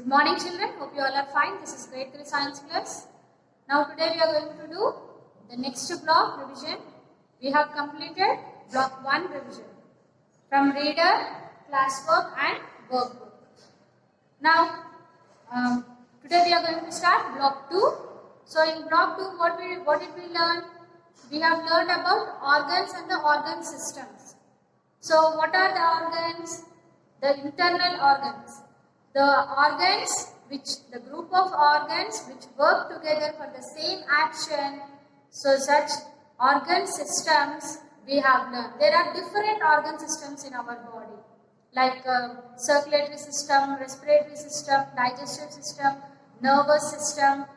Good morning children, hope you all are fine. This is grade 3 science class. Now today we are going to do the next block revision. We have completed block 1 revision from reader, classwork and workbook. Now today we are going to start block 2. So in block 2 what did we learn? We have learned about organs and the organ systems. So what are the organs? The internal organs. The organs the group of organs which work together for the same action. So such organ systems we have learned. There are different organ systems in our body, like circulatory system, respiratory system, digestive system, nervous system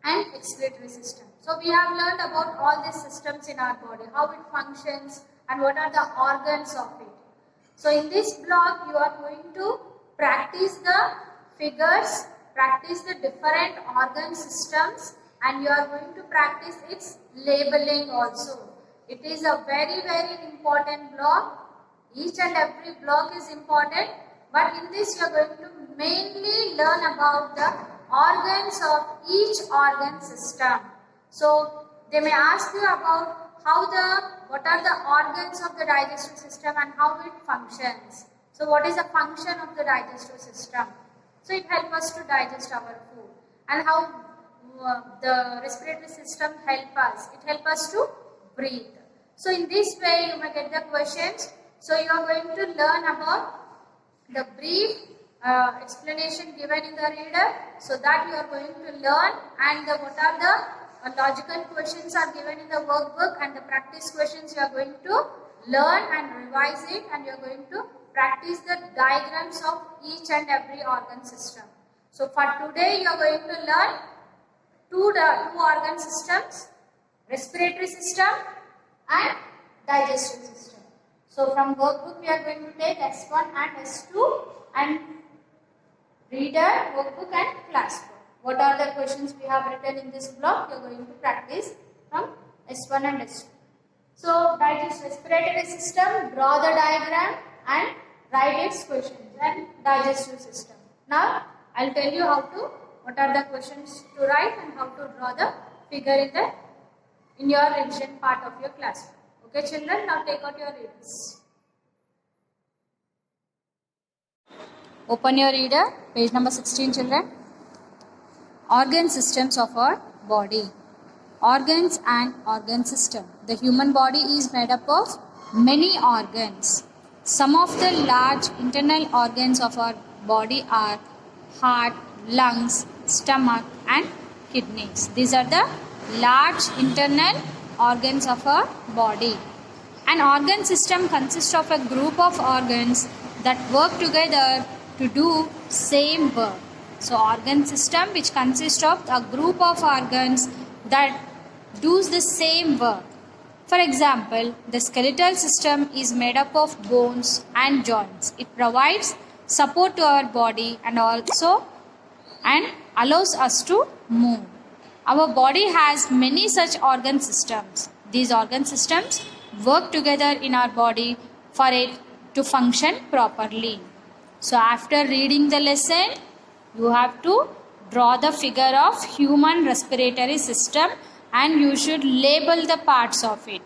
and excretory system. So we have learned about all these systems in our body, how it functions and what are the organs of it. So in this block you are going to practice the figures, practice the different organ systems, and you are going to practice its labeling also. It is a very important block. Each and every block is important, but in this you are going to mainly learn about the organs of each organ system. So they may ask you about what are the organs of the digestive system and how it functions. So what is the function of the digestive system? So it helps us to digest our food. And how the respiratory system helps us? It helps us to breathe. So in this way you may get the questions. So you are going to learn about the brief explanation given in the reader. So that you are going to learn, and what are the logical questions are given in the workbook, and the practice questions you are going to learn and revise it, and you are going to practice the diagrams of each and every organ system. So for today you are going to learn two organ systems, respiratory system and digestive system. So from workbook we are going to take S1 and S2 and reader, workbook and classwork. What are the questions we have written in this block? You are going to practice from S1 and S2. So respiratory system, draw the diagram and write its questions, and digestive system. Now I will tell you what are the questions to write and how to draw the figure in your revision part of your classroom. Okay children, now take out your readers. Open your reader, page number 16 children. Organ systems of our body. Organs and organ system. The human body is made up of many organs. Some of the large internal organs of our body are heart, lungs, stomach and kidneys. These are the large internal organs of our body. An organ system consists of a group of organs that work together to do same work. So organ system which consists of a group of organs that does the same work. For example, the skeletal system is made up of bones and joints. It provides support to our body and allows us to move. Our body has many such organ systems. These organ systems work together in our body for it to function properly. So after reading the lesson, you have to draw the figure of human respiratory system, and you should label the parts of it.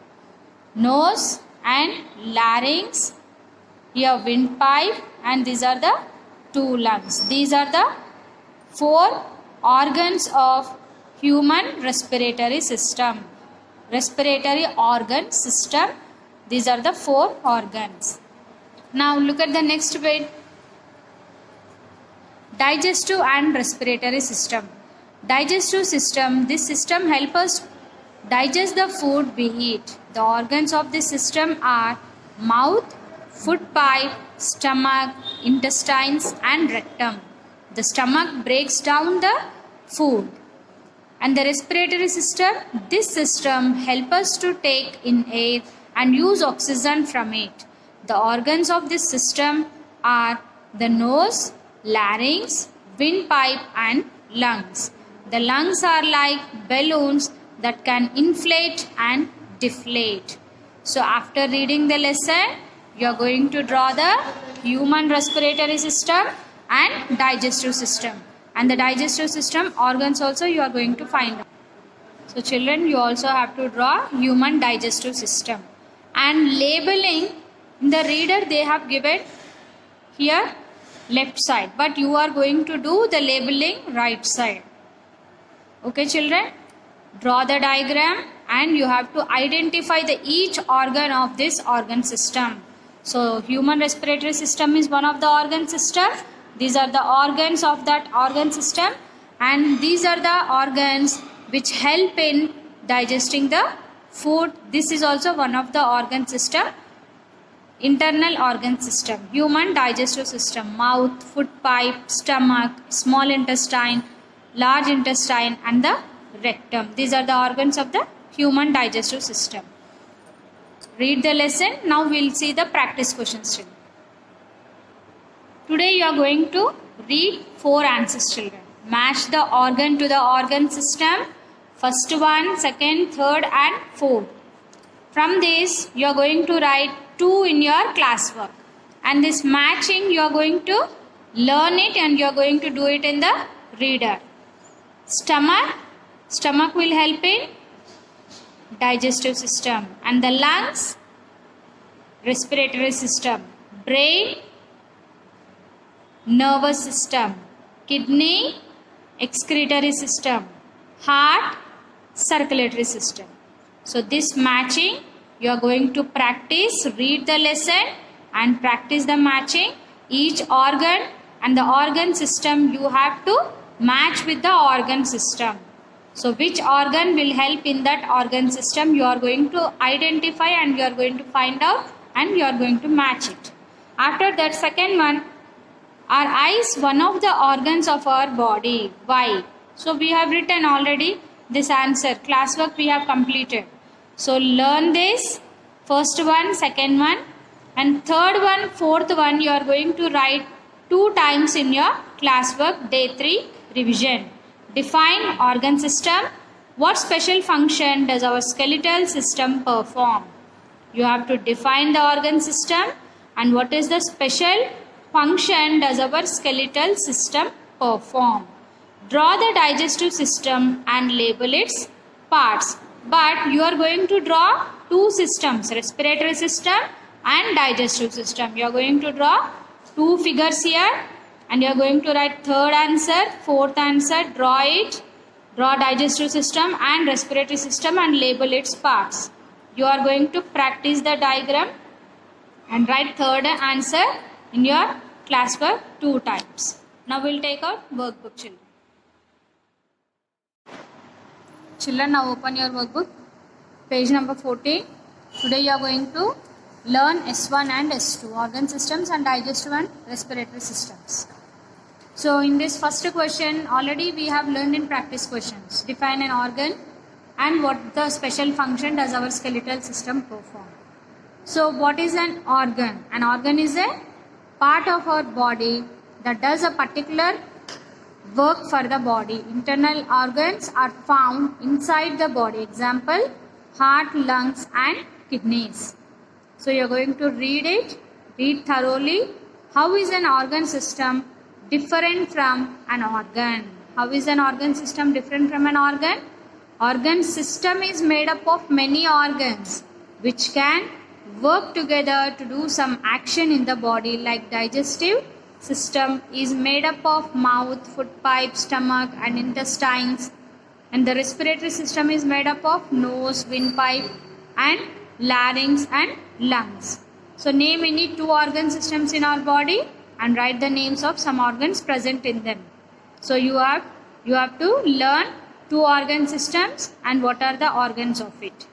Nose and larynx, here windpipe, and these are the two lungs. These are the 4 organs of human respiratory system. Respiratory organ system. These are the 4 organs. Now look at the next bit. Digestive and respiratory system. Digestive system. This system helps us digest the food we eat. The organs of this system are mouth, food pipe, stomach, intestines and rectum. The stomach breaks down the food. And the respiratory system, this system helps us to take in air and use oxygen from it. The organs of this system are the nose, larynx, windpipe and lungs. The lungs are like balloons that can inflate and deflate. So after reading the lesson, you are going to draw the human respiratory system and digestive system. And the digestive system organs also you are going to find out. So children, you also have to draw human digestive system. And labeling, in the reader they have given here left side, but you are going to do the labeling right side. Okay children, draw the diagram and you have to identify the each organ of this organ system. So human respiratory system is one of the organ system. These are the organs of that organ system, and these are the organs which help in digesting the food. This is also one of the organ system. Internal organ system, human digestive system, mouth, food pipe, stomach, small intestine, large intestine and the rectum. These are the organs of the human digestive system. Read the lesson. Now we will see the practice questions. Today you are going to read 4 answers children. Match the organ to the organ system. First one, second, third and fourth. From this you are going to write 2 in your classwork. And this matching you are going to learn it and you are going to do it in the reader. Stomach will help in digestive system. And the lungs, respiratory system. Brain, nervous system. Kidney, excretory system. Heart, circulatory system. So this matching you are going to practice, read the lesson and practice the matching. Each organ and the organ system you have to match with the organ system. So which organ will help in that organ system you are going to identify and you are going to find out and you are going to match it. After that, second one, are eyes one of the organs of our body? Why? So we have written already this answer. Classwork we have completed. So learn this. First one, second one and third one, fourth one you are going to write 2 times in your classwork day 3 revision. Define organ system. What special function does our skeletal system perform? You have to define the organ system and what is the special function does our skeletal system perform. Draw the digestive system and label its parts. But you are going to draw 2 systems, respiratory system and digestive system. You are going to draw 2 figures here and you are going to write third answer, fourth answer, draw it, draw digestive system and respiratory system and label its parts. You are going to practice the diagram and write third answer in your classwork 2 times. Now we will take out workbook children. Children, now open your workbook, page number 14. Today you are going to learn S1 and S2, organ systems and digestive and respiratory systems. So in this first question, already we have learned in practice questions. Define an organ and what the special function does our skeletal system perform. So what is an organ? An organ is a part of our body that does a particular work for the body. Internal organs are found inside the body. Example, heart, lungs and kidneys. So you are going to read it, read thoroughly. How is an organ system different from an organ? How is an organ system different from an organ? Organ system is made up of many organs which can work together to do some action in the body, like digestive system is made up of mouth, food pipe, stomach and intestines, and the respiratory system is made up of nose, windpipe and larynx and lungs. So name any 2 organ systems in our body and write the names of some organs present in them. So you have to learn 2 organ systems and what are the organs of it.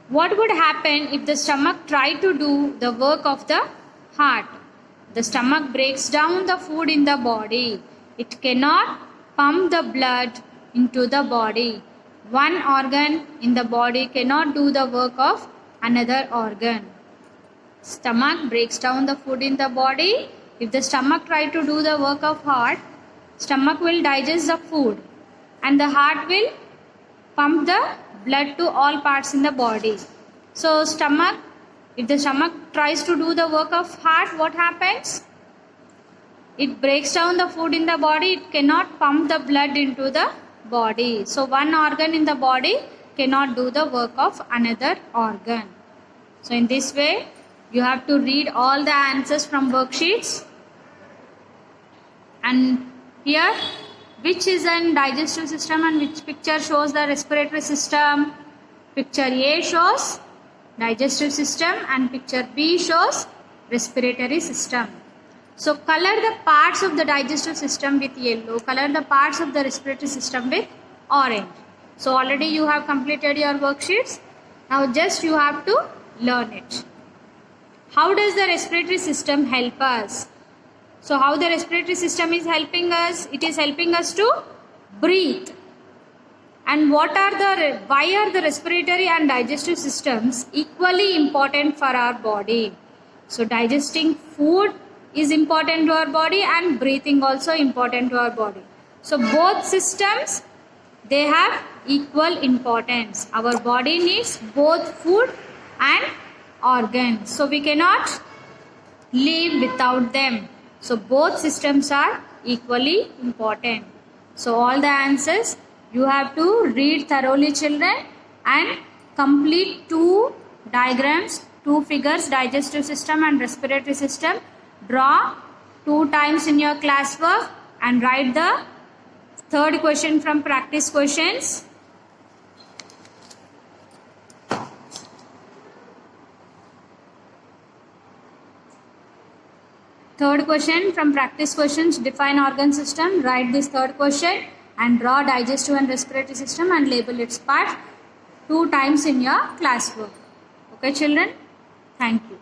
What would happen if the stomach tried to do the work of the heart? The stomach breaks down the food in the body. It cannot pump the blood into the body. One organ in the body cannot do the work of another organ. Stomach breaks down the food in the body. If the stomach tries to do the work of heart, stomach will digest the food and the heart will pump the blood to all parts in the body. So if the stomach tries to do the work of heart, what happens? it breaks down the food in the body, it cannot pump the blood into the body. So one organ in the body cannot do the work of another organ. So in this way, you have to read all the answers from worksheets. And here, which is a digestive system and which picture shows the respiratory system? Picture A shows digestive system and picture B shows respiratory system. So color the parts of the digestive system with yellow, color the parts of the respiratory system with orange. So already you have completed your worksheets. Now just you have to learn it. How does the respiratory system help us? So how the respiratory system is helping us? It is helping us to breathe. And why are the respiratory and digestive systems equally important for our body? So digesting food is important to our body and breathing also important to our body. So both systems, they have equal importance. Our body needs both food and organs. So we cannot live without them. So both systems are equally important. So all the answers you have to read thoroughly, children, and complete 2 diagrams, 2 figures, digestive system and respiratory system. Draw 2 times in your classwork and write the 3rd question from practice questions. Third question from practice questions, define organ system. Write this 3rd question and draw digestive and respiratory system and label its parts 2 times in your classwork. Okay children, thank you.